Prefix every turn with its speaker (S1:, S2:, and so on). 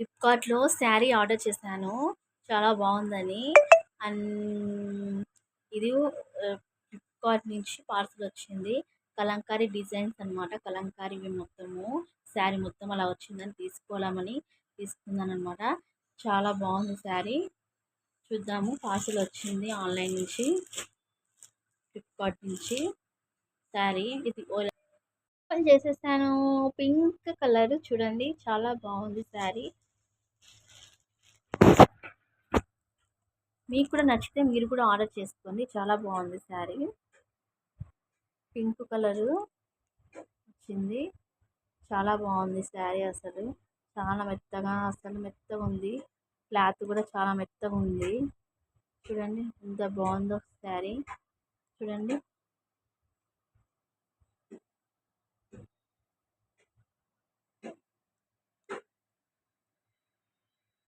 S1: ఫ్లిప్‌కార్ట్‌లో శారీ ఆర్డర్ చేశాను. చాలా బావుందని. అండ్ ఇది ఫ్లిప్‌కార్ట్ నుంచి పార్సెల్ వచ్చింది. కలంకారీ డిజైన్స్ అనమాట. కలంకారీవి మొత్తము. శారీ మొత్తం అలా వచ్చిందని తీసుకోవాలని తీసుకున్నాననమాట. చాలా బావుంది శారీ. చూద్దాము పార్సెల్ వచ్చింది ఆన్‌లైన్ నుంచి. ఫ్లిప్‌కార్ట్ నుంచి శారీ ఇది ఓపెన్ చేసేసాను. పింక్ కలర్ చూడండి చాలా బాగుంది శారీ. మీకు కూడా నచ్చితే మీరు కూడా ఆర్డర్ చేసుకోండి. చాలా బాగుంది శారీ. పింక్ కలరు వచ్చింది. చాలా బాగుంది శారీ. అసలు చాలా మెత్తగా ఉంది. క్లాత్ కూడా చాలా మెత్తగా ఉంది. చూడండి ఎంత బాగుందో శారీ. చూడండి.